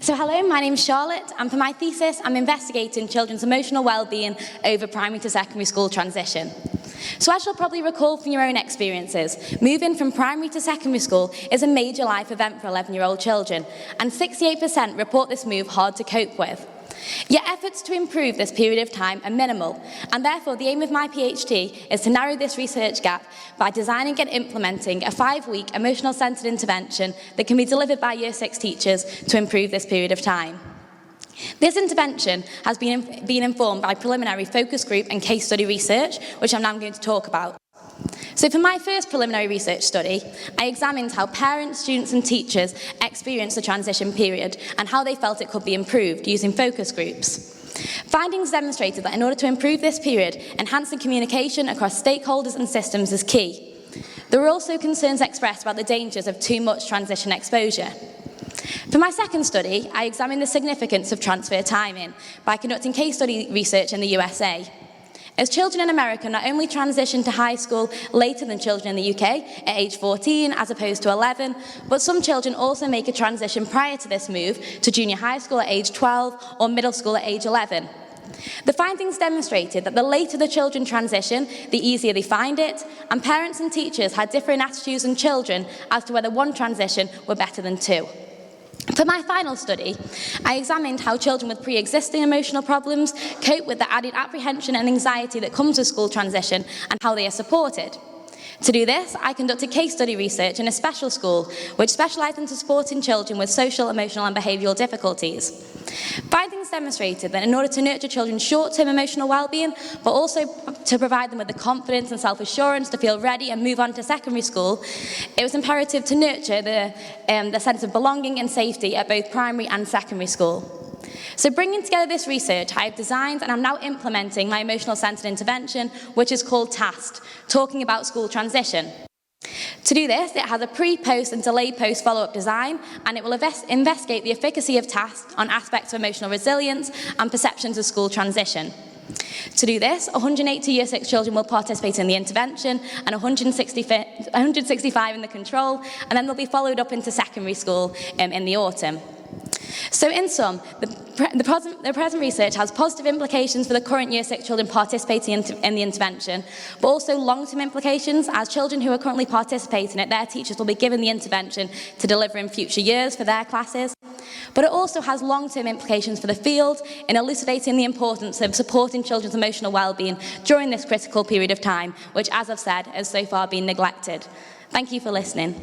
So hello, my name's Charlotte, and for my thesis, I'm investigating children's emotional well-being over primary to secondary school transition. So as you'll probably recall from your own experiences, moving from primary to secondary school is a major life event for 11-year-old children, and 68% report this move hard to cope with. Yet efforts to improve this period of time are minimal, and therefore the aim of my PhD is to narrow this research gap by designing and implementing a 5-week emotional-centred intervention that can be delivered by Year 6 teachers to improve this period of time. This intervention has been informed by preliminary focus group and case study research, which I'm now going to talk about. So for my first preliminary research study, I examined how parents, students and teachers experienced the transition period and how they felt it could be improved using focus groups. Findings demonstrated that in order to improve this period, enhancing communication across stakeholders and systems is key. There were also concerns expressed about the dangers of too much transition exposure. For my second study, I examined the significance of transfer timing by conducting case study research in the USA. As children in America not only transition to high school later than children in the UK at age 14 as opposed to 11, but some children also make a transition prior to this move to junior high school at age 12 or middle school at age 11. The findings demonstrated that the later the children transition, the easier they find it, and parents and teachers had differing attitudes in children as to whether one transition were better than two. For my final study, I examined how children with pre-existing emotional problems cope with the added apprehension and anxiety that comes with school transition and how they are supported. To do this, I conducted case study research in a special school which specialised in supporting children with social, emotional and behavioural difficulties. Findings demonstrated that in order to nurture children's short-term emotional well-being, but also to provide them with the confidence and self-assurance to feel ready and move on to secondary school, it was imperative to nurture the sense of belonging and safety at both primary and secondary school. So bringing together this research, I have designed and I'm now implementing my emotional-centred intervention, which is called TAST, Talking About School Transition. To do this, it has a pre-post and delayed post follow-up design, and it will investigate the efficacy of TAST on aspects of emotional resilience and perceptions of school transition. To do this, 180 Year 6 children will participate in the intervention and 165 in the control, and then they'll be followed up into secondary school in the autumn. So in sum, the present research has positive implications for the current Year 6 children participating in the intervention, but also long-term implications as children who are currently participating in it, their teachers will be given the intervention to deliver in future years for their classes. But it also has long-term implications for the field in elucidating the importance of supporting children's emotional well-being during this critical period of time, which, as I've said, has so far been neglected. Thank you for listening.